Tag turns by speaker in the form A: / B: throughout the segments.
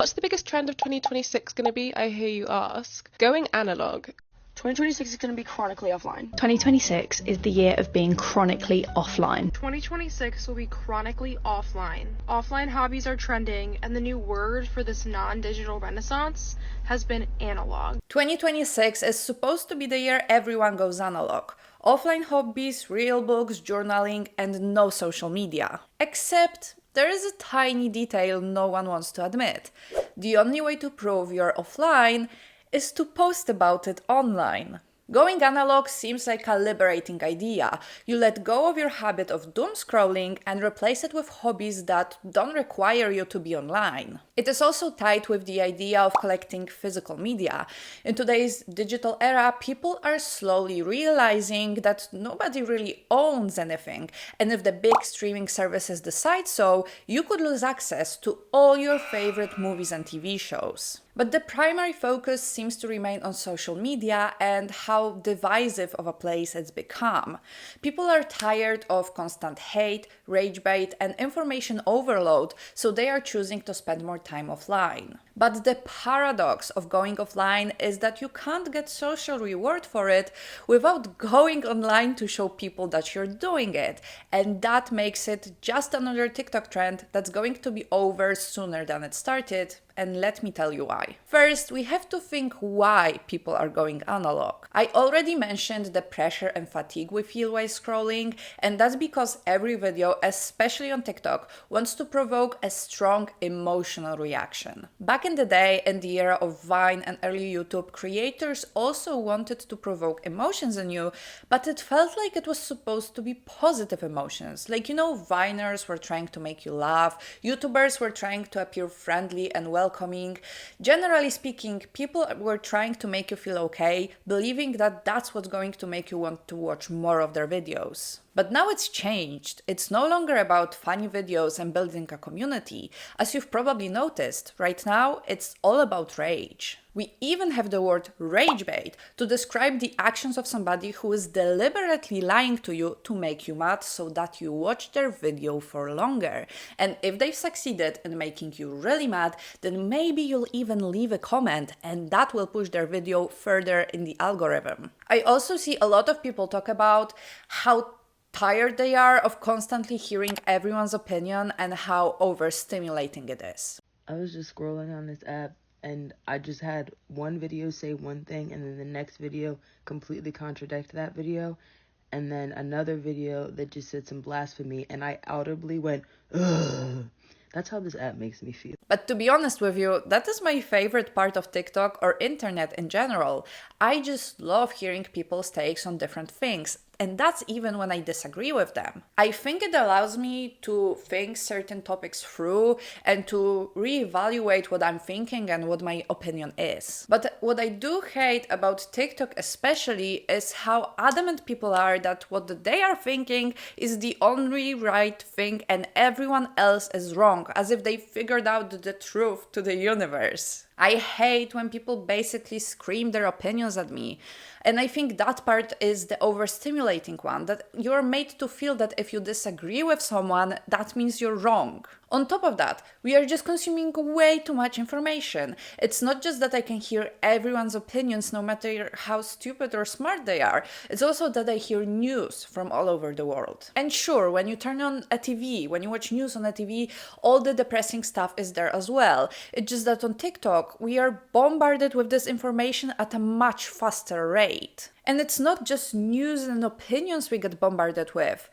A: What's the biggest trend of 2026 going to be, I hear you ask? Going analog.
B: 2026 is going to be chronically offline.
C: 2026 is the year of being chronically offline.
D: 2026 will be chronically offline. Offline hobbies are trending, and the new word for this non-digital renaissance has been analog.
E: 2026 is supposed to be the year everyone goes analog. Offline hobbies, real books, journaling, and no social media. Except there is a tiny detail no one wants to admit. The only way to prove you're offline is to post about it online. Going analog seems like a liberating idea. You let go of your habit of doom scrolling and replace it with hobbies that don't require you to be online. It is also tied with the idea of collecting physical media. In today's digital era, people are slowly realizing that nobody really owns anything, and if the big streaming services decide so, you could lose access to all your favorite movies and TV shows. But the primary focus seems to remain on social media and how divisive of a place it's become. People are tired of constant hate, rage bait, and information overload, so they are choosing to spend more time offline. But the paradox of going offline is that you can't get social reward for it without going online to show people that you're doing it. And that makes it just another TikTok trend that's going to be over sooner than it started. And let me tell you why. First, we have to think why people are going analog. I already mentioned the pressure and fatigue we feel while scrolling, and that's because every video, especially on TikTok, wants to provoke a strong emotional reaction. Back in the day, in the era of Vine and early YouTube, creators also wanted to provoke emotions in you, but it felt like it was supposed to be positive emotions. Like, Viners were trying to make you laugh, YouTubers were trying to appear friendly and welcoming. Generally speaking, people were trying to make you feel okay, believing that that's what's going to make you want to watch more of their videos. But now it's changed. It's no longer about funny videos and building a community. As you've probably noticed, right now it's all about rage. We even have the word rage bait to describe the actions of somebody who is deliberately lying to you to make you mad so that you watch their video for longer. And if they've succeeded in making you really mad, then maybe you'll even leave a comment and that will push their video further in the algorithm. I also see a lot of people talk about how tired they are of constantly hearing everyone's opinion and how overstimulating it is.
F: I was just scrolling on this app and I just had one video say one thing and then the next video completely contradict that video, and then another video that just said some blasphemy, and I audibly went, ugh. That's how this app makes me feel.
E: But to be honest with you, that is my favorite part of TikTok or internet in general. I just love hearing people's takes on different things. And that's even when I disagree with them. I think it allows me to think certain topics through and to reevaluate what I'm thinking and what my opinion is. But what I do hate about TikTok especially is how adamant people are that what they are thinking is the only right thing and everyone else is wrong, as if they figured out the truth to the universe. I hate when people basically scream their opinions at me. And I think that part is the overstimulating one, that you're made to feel that if you disagree with someone, that means you're wrong. On top of that, we are just consuming way too much information. It's not just that I can hear everyone's opinions no matter how stupid or smart they are. It's also that I hear news from all over the world. And sure, when you turn on a TV, when you watch news on a TV, all the depressing stuff is there as well. It's just that on TikTok, we are bombarded with this information at a much faster rate. And it's not just news and opinions we get bombarded with.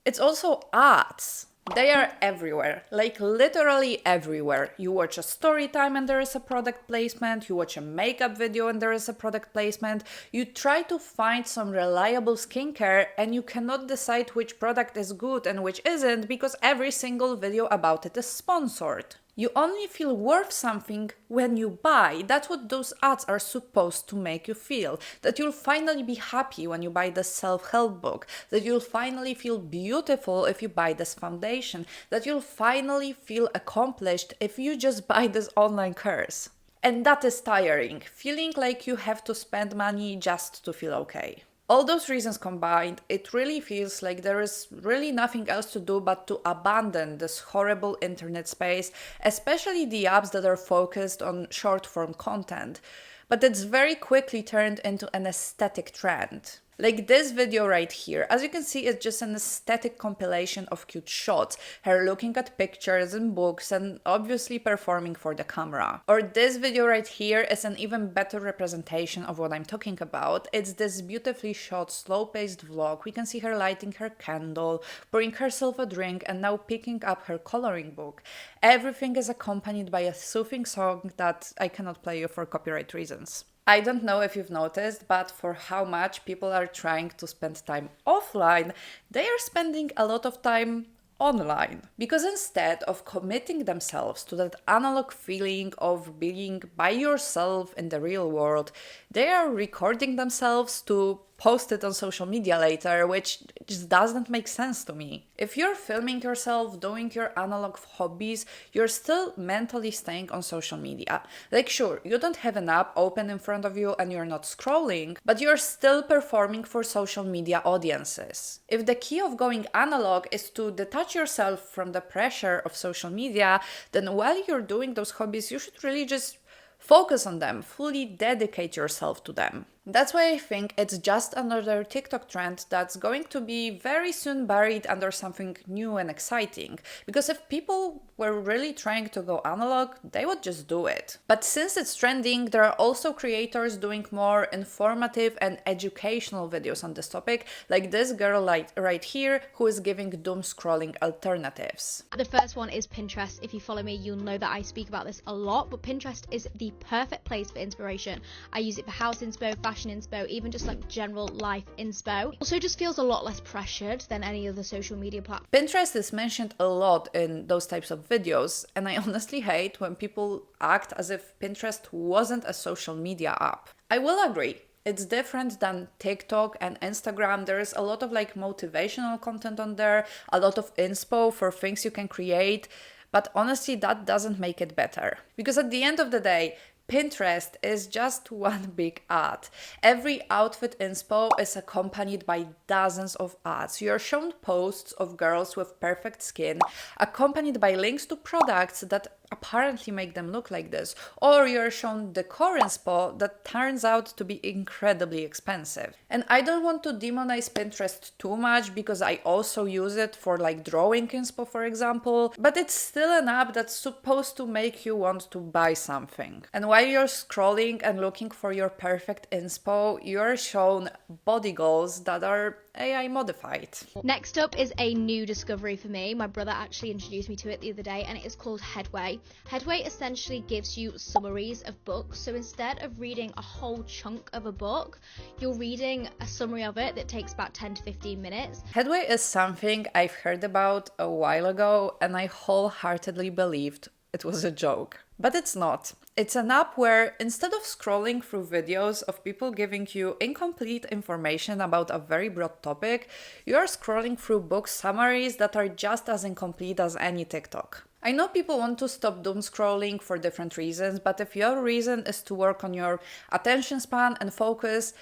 E: It's also ads. They are everywhere, like literally everywhere. You watch a story time and there is a product placement. You watch a makeup video and there is a product placement. You try to find some reliable skincare and you cannot decide which product is good and which isn't because every single video about it is sponsored. You only feel worth something when you buy. That's what those ads are supposed to make you feel. That you'll finally be happy when you buy this self-help book. That you'll finally feel beautiful if you buy this foundation. That you'll finally feel accomplished if you just buy this online course. And that is tiring. Feeling like you have to spend money just to feel okay. All those reasons combined, it really feels like there is really nothing else to do but to abandon this horrible internet space, especially the apps that are focused on short form content. But it's very quickly turned into an aesthetic trend. Like this video right here, as you can see, it's just an aesthetic compilation of cute shots, her looking at pictures and books and obviously performing for the camera. Or this video right here is an even better representation of what I'm talking about. It's this beautifully shot, slow-paced vlog. We can see her lighting her candle, pouring herself a drink, and now picking up her coloring book. Everything is accompanied by a soothing song that I cannot play you for copyright reasons. I don't know if you've noticed, but for how much people are trying to spend time offline, they are spending a lot of time online. Because instead of committing themselves to that analog feeling of being by yourself in the real world, they are recording themselves to post it on social media later, which just doesn't make sense to me. If you're filming yourself doing your analog hobbies, you're still mentally staying on social media. Like sure, you don't have an app open in front of you and you're not scrolling, but you're still performing for social media audiences. If the key of going analog is to detach yourself from the pressure of social media, then while you're doing those hobbies, you should really just focus on them, fully dedicate yourself to them. That's why I think it's just another TikTok trend that's going to be very soon buried under something new and exciting. Because if people were really trying to go analog, they would just do it. But since it's trending, there are also creators doing more informative and educational videos on this topic, like this girl right here who is giving doom scrolling alternatives.
G: The first one is Pinterest. If you follow me, you'll know that I speak about this a lot, but Pinterest is the perfect place for inspiration. I use it for house inspo, fashion inspo, even just like general life inspo. Also just feels a lot less pressured than any other social media platform.
E: Pinterest is mentioned a lot in those types of videos, and I honestly hate when people act as if Pinterest wasn't a social media app. I will agree. It's different than TikTok and Instagram. There is a lot of like motivational content on there, a lot of inspo for things you can create, but honestly that doesn't make it better. Because at the end of the day, Pinterest is just one big ad. Every outfit inspo is accompanied by dozens of ads. You are shown posts of girls with perfect skin, accompanied by links to products that apparently make them look like this, or you're shown decor inspo that turns out to be incredibly expensive. And I don't want to demonize Pinterest too much because I also use it for like drawing inspo, for example, but it's still an app that's supposed to make you want to buy something. And while you're scrolling and looking for your perfect inspo, you're shown body goals that are AI modified.
G: Next up is a new discovery for me. My brother actually introduced me to it the other day, and it is called Headway. Headway essentially gives you summaries of books. So instead of reading a whole chunk of a book, you're reading a summary of it that takes about 10 to 15 minutes.
E: Headway is something I've heard about a while ago, and I wholeheartedly believed it was a joke. But it's not. It's an app where instead of scrolling through videos of people giving you incomplete information about a very broad topic, you are scrolling through book summaries that are just as incomplete as any TikTok. I know people want to stop doom scrolling for different reasons, but if your reason is to work on your attention span and focus,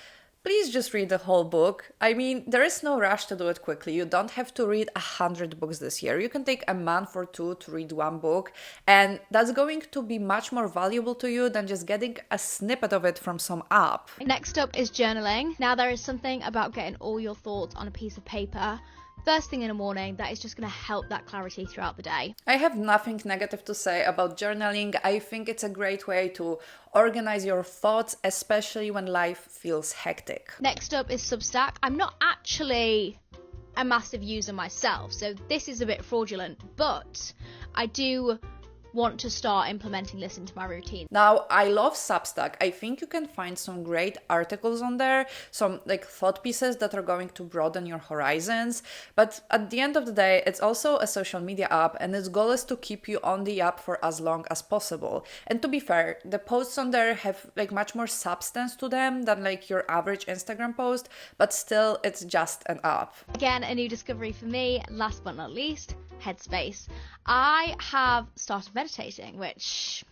E: please just read the whole book. I mean, there is no rush to do it quickly. You don't have to read 100 books this year. You can take a month or two to read one book, and that's going to be much more valuable to you than just getting a snippet of it from some app.
G: Next up is journaling. Now, there is something about getting all your thoughts on a piece of paper first thing in the morning that is just going to help that clarity throughout the day.
E: I have nothing negative to say about journaling. I think it's a great way to organize your thoughts, especially when life feels hectic.
G: Next up is Substack. I'm not actually a massive user myself, so this is a bit fraudulent, but I do want to start implementing this into my routine.
E: Now, I love Substack. I think you can find some great articles on there, some like thought pieces that are going to broaden your horizons. But at the end of the day, it's also a social media app, and its goal is to keep you on the app for as long as possible. And to be fair, the posts on there have like much more substance to them than like your average Instagram post, but still it's just an app.
G: Again, a new discovery for me. Last but not least, Headspace. I have started meditating, which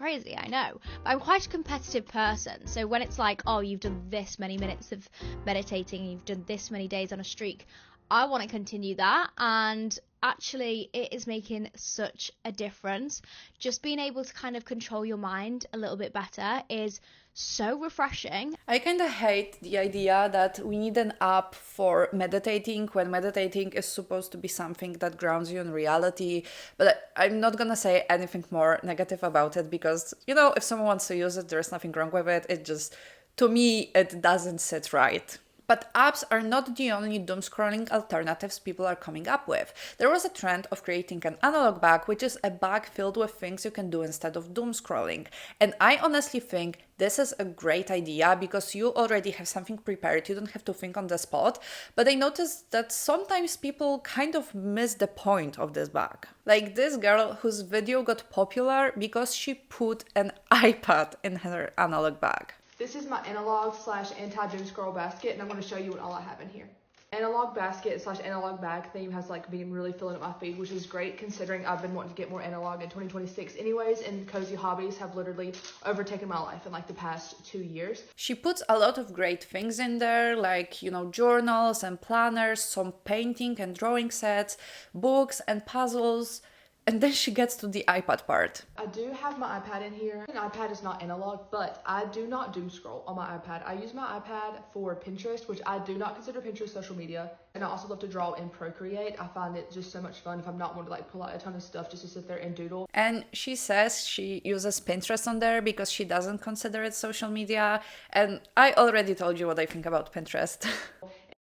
G: crazy, I know. But I'm quite a competitive person. So when it's like, oh, you've done this many minutes of meditating, you've done this many days on a streak, I want to continue that. And actually, it is making such a difference. Just being able to kind of control your mind a little bit better is so refreshing.
E: I kind of hate the idea that we need an app for meditating when meditating is supposed to be something that grounds you in reality. But I'm not gonna say anything more negative about it because, you know, if someone wants to use it, there's nothing wrong with it. It just, to me, it doesn't sit right. But apps are not the only doom scrolling alternatives people are coming up with. There was a trend of creating an analog bag, which is a bag filled with things you can do instead of doom scrolling. And I honestly think this is a great idea because you already have something prepared, you don't have to think on the spot. But I noticed that sometimes people kind of miss the point of this bag. Like this girl whose video got popular because she put an iPad in her analog bag.
B: This is my analog / anti-doom scroll basket, and I'm going to show you what all I have in here. Analog basket / analog bag theme has like been really filling up my feed, which is great considering I've been wanting to get more analog in 2026 anyways, and cozy hobbies have literally overtaken my life in like the past 2 years.
E: She puts a lot of great things in there, like, you know, journals and planners, some painting and drawing sets, books and puzzles. And then she gets to the iPad part.
B: I do have my iPad in here. An iPad is not analog, but I do not doom scroll on my iPad. I use my iPad for Pinterest, which I do not consider Pinterest social media. And I also love to draw in Procreate. I find it just so much fun if I'm not wanting to like pull out a ton of stuff just to sit there and doodle.
E: And she says she uses Pinterest on there because she doesn't consider it social media. And I already told you what I think about Pinterest.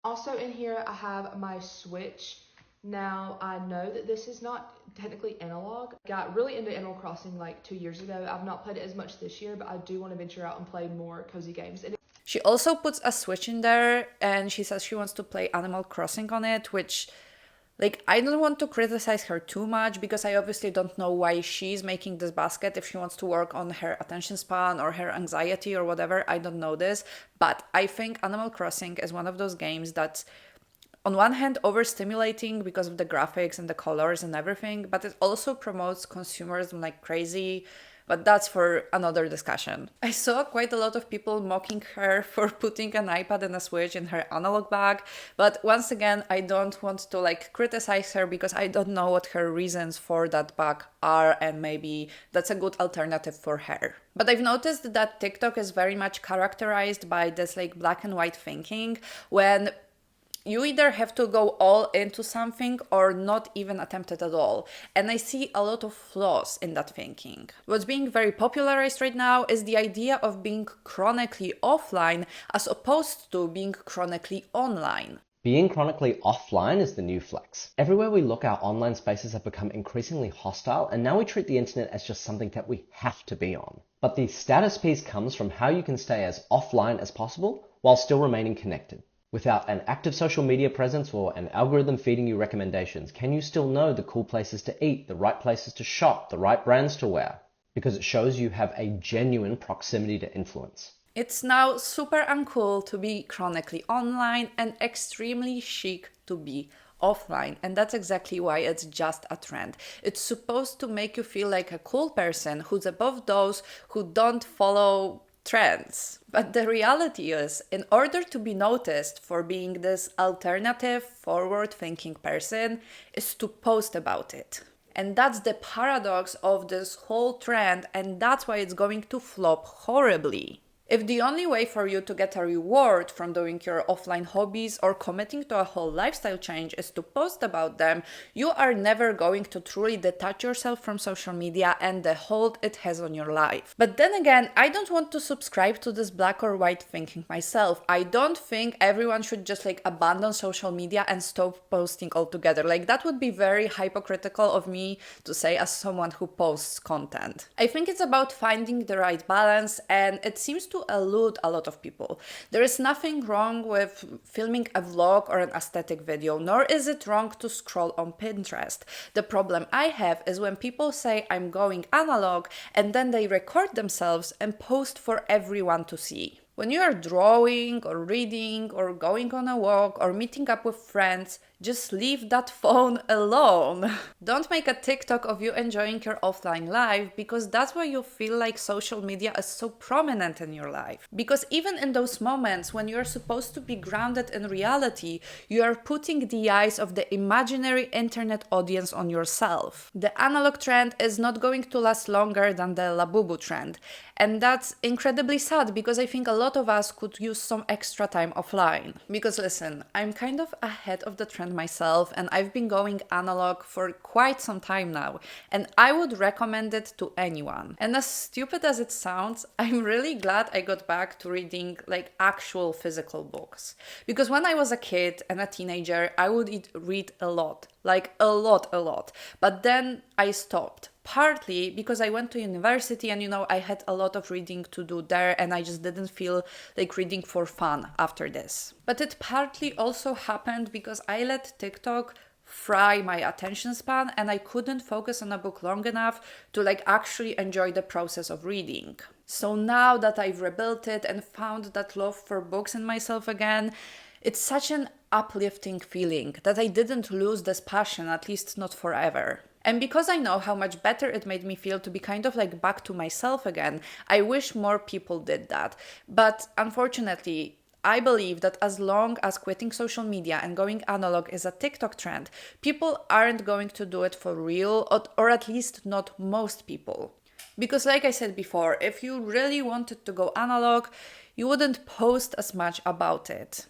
B: Also in here, I have my Switch. Now, I know that this is not technically analog. I got really into Animal Crossing like 2 years ago. I've not played it as much this year, but I do want to venture out and play more cozy games.
E: She also puts a Switch in there, and she says she wants to play Animal Crossing on it, which, like, I don't want to criticize her too much because I obviously don't know why she's making this basket. If she wants to work on her attention span or her anxiety or whatever, I don't know this. But I think Animal Crossing is one of those games that's on one hand overstimulating because of the graphics and the colors and everything, but it also promotes consumerism like crazy. But that's for another discussion. I saw quite a lot of people mocking her for putting an iPad and a Switch in her analog bag. But once again, I don't want to like criticize her because I don't know what her reasons for that bag are, and maybe that's a good alternative for her. But I've noticed that TikTok is very much characterized by this like black and white thinking when you either have to go all into something or not even attempt it at all. And I see a lot of flaws in that thinking. What's being very popularized right now is the idea of being chronically offline as opposed to being chronically online.
H: Being chronically offline is the new flex. Everywhere we look, our online spaces have become increasingly hostile, and now we treat the internet as just something that we have to be on. But the status piece comes from how you can stay as offline as possible while still remaining connected. Without an active social media presence or an algorithm feeding you recommendations, can you still know the cool places to eat, the right places to shop, the right brands to wear? Because it shows you have a genuine proximity to influence.
E: It's now super uncool to be chronically online and extremely chic to be offline. And that's exactly why it's just a trend. It's supposed to make you feel like a cool person who's above those who don't follow trends. But the reality is, in order to be noticed for being this alternative, forward-thinking person, is to post about it. And that's the paradox of this whole trend, and that's why it's going to flop horribly. If the only way for you to get a reward from doing your offline hobbies or committing to a whole lifestyle change is to post about them, you are never going to truly detach yourself from social media and the hold it has on your life. But then again, I don't want to subscribe to this black or white thinking myself. I don't think everyone should just like abandon social media and stop posting altogether. Like that would be very hypocritical of me to say as someone who posts content. I think it's about finding the right balance, and it seems to elude a lot of people. There is nothing wrong with filming a vlog or an aesthetic video, nor is it wrong to scroll on Pinterest. The problem I have is when people say I'm going analog and then they record themselves and post for everyone to see. When you are drawing or reading or going on a walk or meeting up with friends, just leave that phone alone. Don't make a TikTok of you enjoying your offline life, because that's why you feel like social media is so prominent in your life. Because even in those moments when you're supposed to be grounded in reality, you are putting the eyes of the imaginary internet audience on yourself. The analog trend is not going to last longer than the Labubu trend. And that's incredibly sad, because I think a lot of us could use some extra time offline. Because listen, I'm kind of ahead of the trend myself, and I've been going analog for quite some time now, and I would recommend it to anyone. And as stupid as it sounds, I'm really glad I got back to reading like actual physical books. Because when I was a kid and a teenager, I would read a lot. Like a lot. But then I stopped. Partly because I went to university and, I had a lot of reading to do there, and I just didn't feel like reading for fun after this. But it partly also happened because I let TikTok fry my attention span, and I couldn't focus on a book long enough to actually enjoy the process of reading. So now that I've rebuilt it and found that love for books in myself again, it's such an uplifting feeling that I didn't lose this passion, at least not forever. And because I know how much better it made me feel to be kind of back to myself again, I wish more people did that. But unfortunately, I believe that as long as quitting social media and going analog is a TikTok trend, people aren't going to do it for real, or at least not most people. Because like I said before, if you really wanted to go analog, you wouldn't post as much about it.